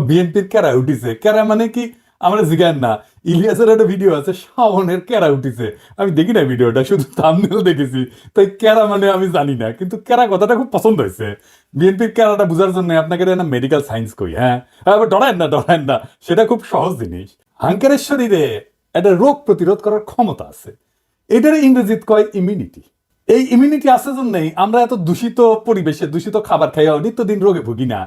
বিএনপির কেরা উঠিছে, কেরা মানে কি আমরা জিগান না। ইলিয়াসের একটা ভিডিও আছে, শাওনের কেরা উঠিছে, আমি দেখি না ভিডিওটা, শুধু থাম্বনেল দেখেছি, তাই কেরা মানে আমি জানি না, কিন্তু কেরা কথাটা খুব পছন্দ হয়েছে। বিএনপির কেরাটা বোঝার জন্য আপনাকে না মেডিকেল সায়েন্স কই, হ্যাঁ আবার ডরায়েন না, সেটা খুব সহজ জিনিস। হাঙ্কারের শরীরে একটা রোগ প্রতিরোধ করার ক্ষমতা আছে, এটার ইংরেজিতে কয় ইমিউনিটি। এই ইমিউনিটি আছে জন্যই আমরা এত দূষিত পরিবেশে দূষিত খাবার খাইয়া নিত্যদিন রোগে ভুগি না।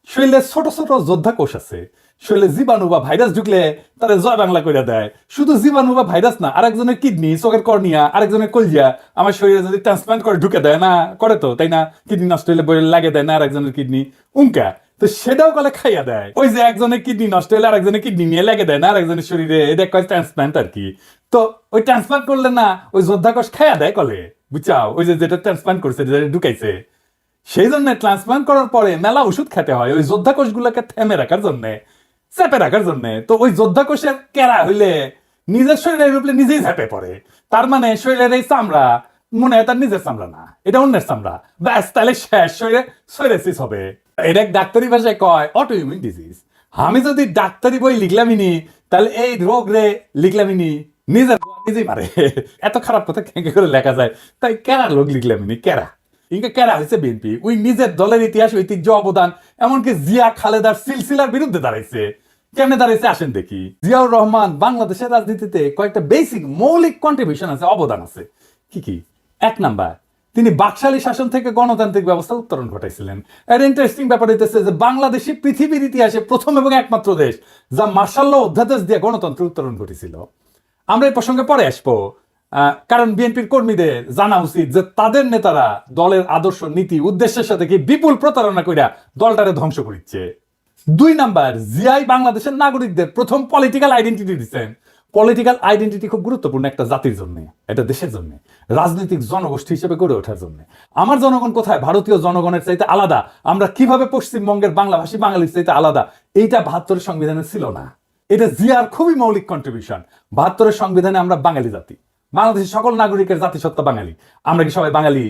শরীরে ছোট ছোট যোদ্ধা কোষ আছে, শরীরে জীবাণু বা ভাইরাস ঢুকলে তারা জয় বাংলা করে দেয়। শুধু জীবাণু বা ভাইরাস না, আরেকজনের কিডনি, চোখের কর্নিয়া, আরেকজনের কলজিয়া আমার শরীরে যদি ট্রান্সপ্লান্ট করে ঢুকে দেয় না, করে তো তাই না, কিডনি নষ্ট হলে বইলে লাগে দেয় না আরেকজনের কিডনি, উঙ্কা তো সেটাও কলে খাইয়া দেয়। ওই যে একজনের কিডনি নষ্ট হলে আরেকজনের কিডনি নিয়ে লেগে দেয় না আরেকজনের শরীরে, এটা কয় ট্রান্সপ্লান্ট আর কি। তো ওই ট্রান্সপ্লান্ট করলে না ওই যোদ্ধা কোষ খাইয়া দেয় কলে, বুঝছাও, ওই যে যেটা ট্রান্সপ্লান্ট করছে, যেটা ঢুকাইছে, সেই জন্য ট্রান্সপ্লান্ট করার পরে মেলা ওষুধ খেতে হয় ওই যোদ্ধা কোষগুলোকে থেমে রাখার জন্য, চেপে রাখার জন্য। তো ওই যোদ্ধা কোষের কেরা হইলে নিজের শরীরের উপরে নিজেই ঝেপে পড়ে, তার মানে শরীরের এই চামড়া মনে হয় তার নিজের চামড়া না, এটা অন্যের চামড়া, ব্যাস তাহলে শেষ, শরীরে সোরেসিস হবে। এটা ডাক্তারি ভাষায় কয় অটো ইমিউন ডিজিজ। আমি যদি ডাক্তারি বই লিখলামই নি, তাহলে এই রোগ রে লিখলামই নি, নিজের নিজেই মারে। এত খারাপ কথা কেন করে লেখা যায়, তাই কেরা লোক লিখলামই নি, কেরা ইনকা কেরা হয়েছে বিএনপি, ওই নিজের দলের ইতিহাস ঐতিহ্য অবদান, এমনকি জিয়া খালেদার সিলসিলার বিরুদ্ধে দাঁড়াইছে। কেমনে দাঁড়াইছে আসেন দেখি। জিয়াউর রহমান বাংলাদেশের রাজনীতিতে কয়েকটা বেসিক মৌলিক কন্ট্রিবিউশন আছে, অবদান আছে। কি কি? এক নাম্বার, তিনি বাকশালী শাসন থেকে গণতান্ত্রিক ব্যবস্থা উত্তরণ ঘটাইছিলেন। এর ইন্টারেস্টিং ব্যাপার হইতেছে যে বাংলাদেশী পৃথিবীর ইতিহাসে প্রথম এবং একমাত্র দেশ যা মার্শাল ল অধ্যাদেশ দিয়ে গণতন্ত্র উত্তরণ ঘটেছিল। আমরা এই প্রসঙ্গে পরে আসবো, কারণ বিএনপির কর্মীদের জানা উচিত যে তাদের নেতারা দলের আদর্শ নীতি উদ্দেশ্যের সাথে কি বিপুল প্রতারণা কইরা দলটারে ধ্বংস করিচ্ছে। দুই নাম্বার, জিয়াই বাংলাদেশের নাগরিকদের প্রথম পলিটিক্যাল আইডেন্টিটি দিচ্ছেন। পলিটিক্যাল আইডেন্টিটি খুব গুরুত্বপূর্ণ একটা জাতির জন্য, এটা দেশের জন্য, রাজনৈতিক জনগোষ্ঠী হিসেবে গড়ে ওঠার জন্য। আমার জনগণ কোথায় ভারতীয় জনগণের চাইতে আলাদা, আমরা কিভাবে পশ্চিমবঙ্গের বাংলাভাষী বাঙালির চাইতে আলাদা, এইটা ৭২ সংবিধানে ছিল না। এটা জিয়ার খুবই মৌলিক কন্ট্রিবিউশন। ৭২ সংবিধানে আমরা বাঙালি জাতি, বাংলাদেশের সকল নাগরিকের জাতিসত্তা বাঙালি। আমরা কি সবাই বাঙালি?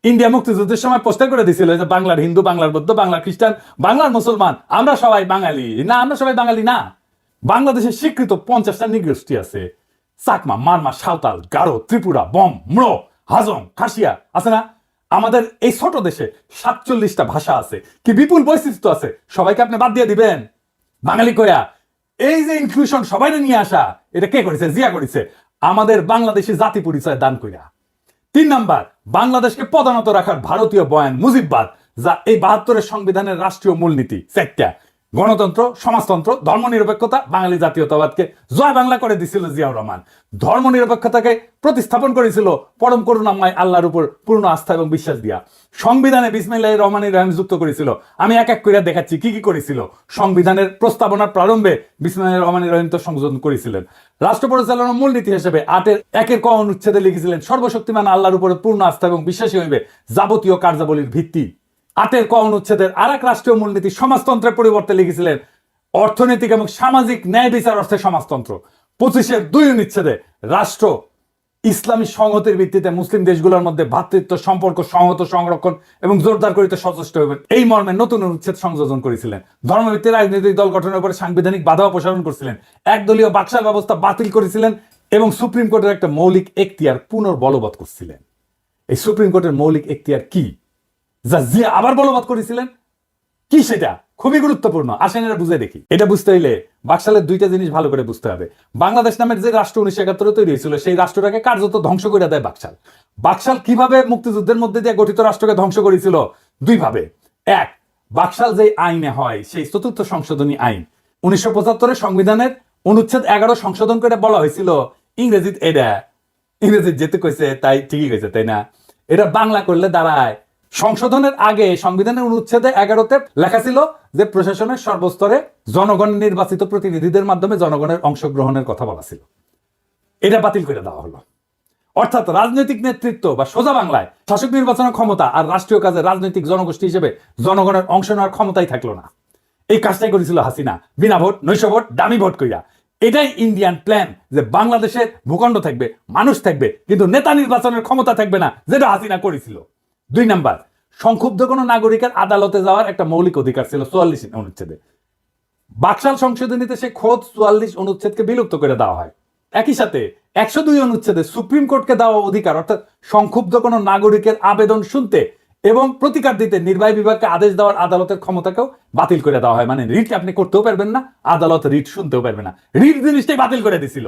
ইন্ডিয়া মুক্তিযুদ্ধের সময় পোস্টার করে দিয়েছিল যে বাংলার হিন্দু, বাংলার বৌদ্ধ, বাংলার খ্রিস্টান, বাংলার মুসলমান, আমরা সবাই বাঙালি না। আমরা সবাই বাঙালি না। বাংলাদেশের স্বীকৃত ৫০টা নৃগোষ্ঠী আছে, চাকমা, মারমা, সাঁওতাল, গারো, ত্রিপুরা, বম, ম্রো, হাজং, খাসিয়া আছে না। আমাদের এই ছোট দেশে ৪৭টা ভাষা আছে, কি বিপুল বৈচিত্র্য আছে, সবাইকে আপনি বাদ দিয়ে দিবেন বাঙালি কয়া? এই যে ইনক্লুশন সবাই নিয়ে আসা, এটা কে করেছে? জিয়া করেছে, আমাদের বাংলাদেশি জাতি পরিচয় দান কইরা। তিন নাম্বার, বাংলাদেশকে পদানত রাখার ভারতীয় বয়ান মুজিববাদ, যা এই ৭২ সংবিধানের রাষ্ট্রীয় মূলনীতি। চারটা, গণতন্ত্র, সমাজতন্ত্র, ধর্মনিরপেক্ষতা, বাঙালি জাতীয়তাবাদকে জয় বাংলা করে দিছিল জিয়াউর রহমান। ধর্মনিরপেক্ষতাকে প্রতিস্থাপন করেছিল পরম করুণাময় আল্লাহর উপর পূর্ণ আস্থা এবং বিশ্বাস দিয়া। সংবিধানে বিসমিল্লাহির রহমানির রহিম যুক্ত করেছিল। আমি এক এক করে দেখাচ্ছি কি কি করেছিল। সংবিধানের প্রস্তাবনার প্রারম্ভে বিসমিল্লাহির রহমানির রহিম তো সংযোজন করেছিলেন। রাষ্ট্র পরিচালনার মূলনীতি হিসেবে ৮-১ ক অনুচ্ছেদে লিখেছিলেন, সর্বশক্তিমান আল্লাহর উপরে পূর্ণ আস্থা এবং বিশ্বাসী হইবে যাবতীয় কার্যাবলীর ভিত্তি। ৮ ক অনুচ্ছেদের আর এক রাষ্ট্রীয় মূলনীতি সমাজতন্ত্রের পরিবর্তে লিখেছিলেন, অর্থনৈতিক এবং সামাজিক ন্যায় বিচার অর্থে সমাজতন্ত্র। ২৫-২ অনুচ্ছেদে রাষ্ট্র ইসলামী সংহতির ভিত্তিতে মুসলিম দেশগুলোর মধ্যে ভ্রাতৃত্ব সম্পর্ক সংহত, সংরক্ষণ এবং জোরদার করিতে সচেষ্ট হইবেন, এই মর্মে নতুন অনুচ্ছেদ সংযোজন করেছিলেন। ধর্মভিত্তিক রাজনৈতিক দল গঠনের উপরে সাংবিধানিক বাধা অপসারণ করেছিলেন, একদলীয় বাকশাল ব্যবস্থা বাতিল করেছিলেন এবং সুপ্রিম কোর্টের একটা মৌলিক এখতিয়ার পুনর্বলবৎ করছিলেন। এই সুপ্রিম কোর্টের মৌলিক এখতিয়ার কি, যা জিয়া আবার বলবৎ করেছিলেন? কি সেটা? খুবই গুরুত্বপূর্ণ, আসেন এটা বুঝে দেখি। এটা বুঝতে হইলে বাকশালের দুইটা জিনিস ভালো করে বুঝতে হবে। বাংলাদেশ নামের যে রাষ্ট্র ১৯৭১ তৈরি হয়েছিল, সেই রাষ্ট্রটাকে কার্যত ধ্বংস করে দেয় বাকশাল। বাকশাল কিভাবে মুক্তিযুদ্ধের মধ্যে দিয়ে গঠিত রাষ্ট্রকে ধ্বংস করেছিল? দুই ভাবে। এক, বাকশাল যে আইনে হয়, সেই চতুর্থ সংশোধনী আইন ১৯৭৫ সংবিধানের অনুচ্ছেদ ১১ সংশোধন করে বলা হয়েছিল, ইংরেজিত এটা, ইংরেজিত যেতে কইছে তাই ঠিকই কইছে, তাই না? এটা বাংলা করলে দাঁড়ায়, সংশোধনের আগে সংবিধানের অনুচ্ছেদে ১১তে লেখা ছিল যে প্রশাসনের সর্বস্তরে জনগণের নির্বাচিত প্রতিনিধিদের মাধ্যমে জনগণের অংশগ্রহণের কথা বলা ছিল। এটা বাতিল করে দেওয়া হলো। অর্থাৎ রাজনৈতিক নেতৃত্ব বা সোজা বাংলায় শাসক নির্বাচনের ক্ষমতা আর রাষ্ট্রীয় কাজে রাজনৈতিক জনগোষ্ঠী হিসেবে জনগণের অংশ নেওয়ার ক্ষমতাই থাকলো না। এই কাজটাই করেছিল হাসিনা, বিনা ভোট, নৈশ ভোট, দামি ভোট কইরা। এটাই ইন্ডিয়ান প্ল্যান, যে বাংলাদেশের ভূখণ্ড থাকবে, মানুষ থাকবে, কিন্তু নেতা নির্বাচনের ক্ষমতা থাকবে না, যেটা হাসিনা করেছিল। ২ নাম্বার, সংক্ষুব্ধ কোনো নাগরিকের আদালতে যাওয়ার একটা মৌলিক অধিকার ছিল ৪৪ অনুচ্ছেদে। বাকশাল সংশোধনীতে সে খোদ 44 অনুচ্ছেদকে বিলুপ্ত করে দেওয়া হয়। একই সাথে 102 অনুচ্ছেদে সুপ্রিম কোর্টকে দেওয়া অধিকার, অর্থাৎ সংক্ষুব্ধ কোনো নাগরিকের আবেদন শুনতে এবং প্রতিকার দিতে নির্বাহী বিভাগকে আদেশ দেওয়ার আদালতের ক্ষমতাকেও বাতিল করে দেওয়া হয়। মানে রিট আপনি করতেও পারবেন না, আদালত রিট শুনতেও পারবে না। রিট জিনিসটাই বাতিল করে দিছিল।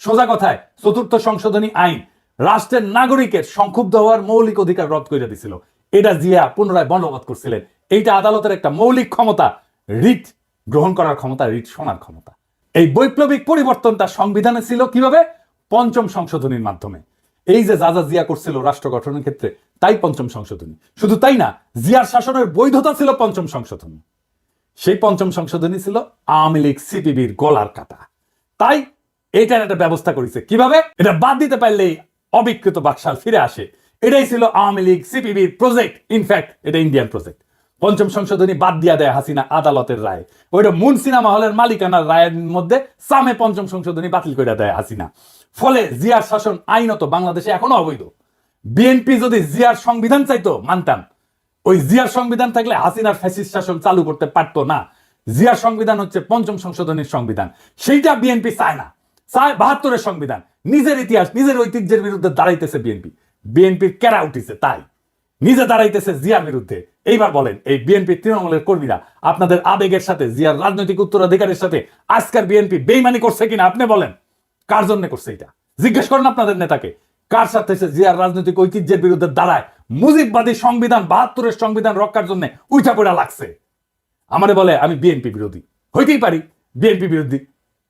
সোজা কথায় 4th সংশোধনী আইন রাষ্ট্রের নাগরিকের সংক্ষুব্ধ হওয়ার মৌলিক অধিকার রদ করে দিছিল। এটা জিয়া পুনরায় বলবৎ করছিলেন। এইটা আদালতের একটা মৌলিক ক্ষমতা, রিট গ্রহণ করার ক্ষমতা, রিট শোনার ক্ষমতা। এই বৈপ্লবিক পরিবর্তনটা সংবিধানে ছিল কিভাবে? 5ম সংশোধনীর মাধ্যমে। এই যে যা যা জিয়া করছিল রাষ্ট্র গঠনের ক্ষেত্রে, তাই 5ম সংশোধনী। শুধু তাই না, জিয়ার শাসনের বৈধতা ছিল 5ম সংশোধনী। সেই 5ম সংশোধনী ছিল আওয়ামী লীগ সিপিবির গলার কাটা। তাই এইটার একটা ব্যবস্থা করেছে। কিভাবে? এটা বাদ দিতে পারলেই অবিকৃত বাকশাল ফিরে আসে। এটাই ছিল আওয়ামী লীগ সিপিবির প্রজেক্ট। ইনফ্যাক্ট এটা ইন্ডিয়ান প্রজেক্ট। 5ম সংশোধনী বাদ দিয়া দেয় হাসিনা আদালতের রায়। ওইটা মুন সিনেমা হলের মালিকানার রায়ের মধ্যে সামে 5ম সংশোধনী বাতিল করে দেয় হাসিনা। ফলে জিয়ার শাসন আইনত বাংলাদেশে এখনো অবৈধ। বিএনপি যদি জিয়ার সংবিধান চাইতো মানতাম, ওই জিয়ার সংবিধান থাকলে হাসিনার ফ্যাসিস্ট শাসন চালু করতে পারতো না। জিয়ার সংবিধান হচ্ছে 5ম সংশোধনীর সংবিধান, সেইটা বিএনপি চায় না, চায় 72-এর সংবিধান। নিজের ইতিহাস, নিজের ঐতিহ্যের বিরুদ্ধে দাঁড়াইতেছে বিএনপি। বিএনপির কেরা উঠিছে, তাই নিজে দাঁড়াইতেছে জিয়ার বিরুদ্ধে। এইবার বলেন, এই বিএনপি তৃণমূলের কর্মীরা আপনাদের আবেগের সাথে, জিয়ার রাজনৈতিক উত্তরাধিকারের সাথে আজকের বিএনপি বেইমানি করছে কিনা আপনি বলেন? কার জন্য করছে এটা জিজ্ঞেস করেন আপনাদের নেতাকে। কার সাথে সে জিয়ার রাজনৈতিক ঐতিহ্যের বিরুদ্ধে দাঁড়ায় মুজিববাদী সংবিধান, 72-এর সংবিধান রক্ষার জন্য উঠা পড়া লাগছে? আমারে বলে আমি বিএনপি বিরোধী। হইতেই পারি বিএনপি বিরোধী,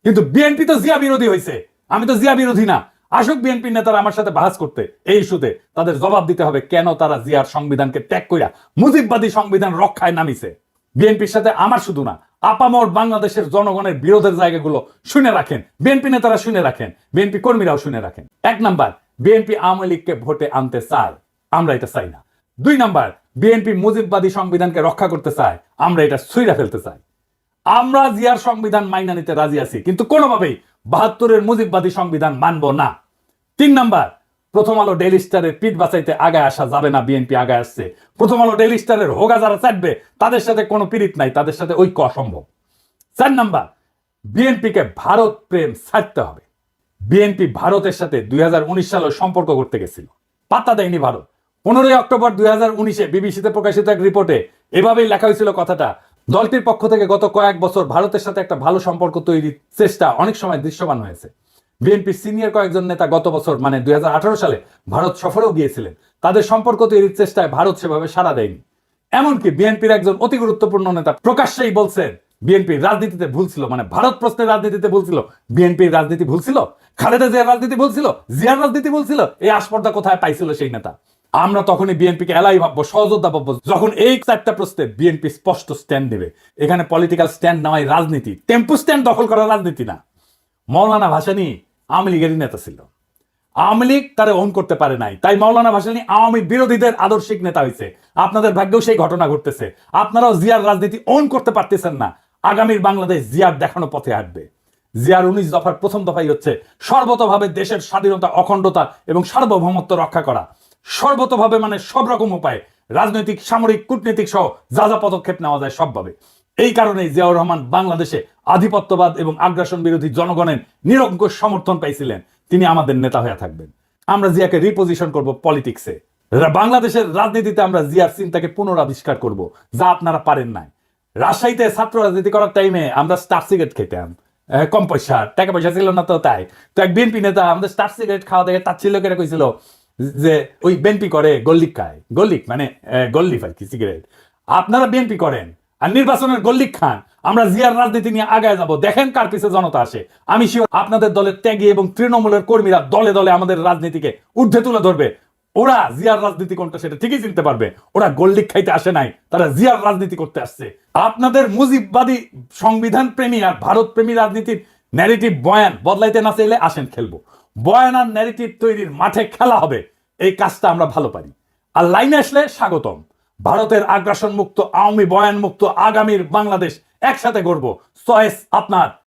কিন্তু বিএনপি তো জিয়া বিরোধী হয়েছে, আমি তো জিয়া বিরোধী না। আসুক বিএনপি নেতারা আমার সাথে বাহাস করতে এই ইস্যুতে, তাদের জবাব দিতে হবে কেন তারা জিয়ার সংবিধানকে ত্যাগ কইরা মুজিববাদী সংবিধান রক্ষায় নামিছে। বিএনপির সাথে আমার শুধু না, আপামর বাংলাদেশের জনগণের বিরোধের জায়গাগুলো শুনে রাখেন, বিএনপি নেতারা শুনে রাখেন, বিএনপি কর্মীরাও শুনে রাখেন। 1 নাম্বার, বিএনপি আওয়ামী লীগকে ভোটে আনতে চায়, আমরা এটা চাই না। 2 নাম্বার, বিএনপি মুজিববাদী সংবিধানকে রক্ষা করতে চায়, আমরা এটা ছুঁড়ে ফেলতে চাই। আমরা জিয়ার সংবিধান মাইনা নিতে রাজি আছি, কিন্তু কোনোভাবেই 72-এর মুজিববাদী সংবিধান মানব না। 3 নাম্বার, প্রথম আলো ডেইলি স্টারের পিঠ বাঁচাইতে আগায় আসা যাবে না। বিএনপি আগায় আসছে। প্রথম আলো ডেইলি স্টারের হোগা যারা চাটবে তাদের সাথে কোনো পীড়িত নাই, তাদের সাথে ঐক্য অসম্ভব। 4 নাম্বার, বিএনপিকে ভারত প্রেম ছাড়তে হবে। বিএনপি ভারতের সাথে 2019 সালে সম্পর্ক করতে গেছিল, পাত্তা দেয়নি ভারত। 15 অক্টোবর 2019-এ বিবিসিতে প্রকাশিত এক রিপোর্টে এভাবেই লেখা হয়েছিল কথাটা, দলটির পক্ষ থেকে গত কয়েক বছর ভারতের সাথে একটা ভালো সম্পর্ক তৈরির চেষ্টা অনেক সময় দৃশ্যমান হয়েছে। বিএনপির সিনিয়র কয়েকজন নেতা গত বছর মানে 2018 সালে ভারত সফরেও গিয়েছিলেন। তাদের সম্পর্ক তৈরির চেষ্টায় ভারত সেভাবে সাড়া দেয়নি। এমনকি বিএনপির একজন অতি গুরুত্বপূর্ণ নেতা প্রকাশ্যেই বলছেন বিএনপির রাজনীতিতে ভুল ছিল, মানে ভারত প্রশ্নের রাজনীতিতে ভুল ছিল। বিএনপির রাজনীতি ভুল ছিল, খালেদা জিয়ার রাজনীতি ভুল ছিল, জিয়ার রাজনীতি ভুল ছিল। এই আস্পর্ধা কোথায় পাইছিল সেই নেতা? আমরা তখনই বিএনপিকে এলাই ভাববো, সহযোদ্ধা ভাববো, যখন এই 4টা প্রশ্নে বিএনপি স্পষ্ট স্ট্যান্ড নেবে। এখানে পলিটিক্যাল স্ট্যান্ড নেওয়াই রাজনীতি, টেম্পু স্ট্যান্ড দখল করা রাজনীতি না। মৌলানা ভাসানী আওয়ামী লীগেরই নেতা ছিল, আওয়ামী লীগ তারা ওন করতে পারে নাই, তাই মৌলানা ভাসানী আওয়ামী বিরোধীদের আদর্শিক নেতা হয়েছে। আপনাদের ভাগ্যেও সেই ঘটনা ঘটতেছে। আপনারাও জিয়ার রাজনীতি ওন করতে পারতেছেন না। আগামীর বাংলাদেশ জিয়ার দেখানো পথে হাঁটবে। জিয়ার 19 দফার প্রথম দফাই হচ্ছে সর্বতভাবে দেশের স্বাধীনতা, অখণ্ডতা এবং সার্বভৌমত্ব রক্ষা করা। সর্বতভাবে মানে সব রকম উপায়ে, রাজনৈতিক, সামরিক, কূটনীতিক সহ যা যা পদক্ষেপ নেওয়া যায় সবভাবে। এই কারণেই জিয়াউর রহমান বাংলাদেশে আধিপত্যবাদ এবং আগ্রাসন বিরোধী জনগণের নিরঙ্কুশ সমর্থন পাইছিলেন। তিনি আমাদের নেতা হয়ে থাকবেন। আমরা জিয়াকে রিপোজিশন করব পলিটিক্সে। বাংলাদেশের রাজনীতিতে আমরা জিয়ার চিন্তাকে পুনরাবিষ্কার করব, যা আপনারা পারেন নাই। রাজশাহীতে ছাত্র রাজনীতি করার টাইমে আমরা স্টার সিগারেট খেতাম, কম পয়সা, টাকা পয়সা ছিল না, তো তাই তো এক বিএনপি নেতা আমাদের স্টার সিগারেট খাওয়া দেখে তার ছিল কেটে কইছিল যে ওই বিএনপি করে গল্লিক খায়। গল্লিক মানে গল্লিফ আর কি, সিগারেট। আপনারা বিএনপি করেন আর নির্বাচনের গল্লিক খান। আমরা জিয়ার রাজনীতি নিয়ে আগায় যাব, দেখেন কার পিছে জনতা আসে। আমি শিওর আপনাদের দলের ত্যাগী এবং তৃণমূলের কর্মীরা দলে দলে আমাদের রাজনীতিকে ঊর্ধ্বে তুলে ধরবে। ওরা জিয়ার রাজনীতি কোনটা সেটা ঠিকই চিনতে পারবে। ওরা গল্লিক খাইতে আসে নাই, তারা জিয়ার রাজনীতি করতে আসছে। আপনাদের মুজিববাদী সংবিধান প্রেমী আর ভারত প্রেমী রাজনীতির ন্যারেটিভ বয়ান বদলাইতে না চাইলে আসেন খেলবো। বয়ান আর ন্যারেটিভ তৈরির মাঠে খেলা হবে। এই কাজটা আমরা ভালো পারি। আর লাইনে আসলে স্বাগতম। ভারতের আগ্রাসন মুক্ত, আওয়ামী বয়ান মুক্ত আগামীর বাংলাদেশ একসাথে গড়ব। চয়েস আপনার,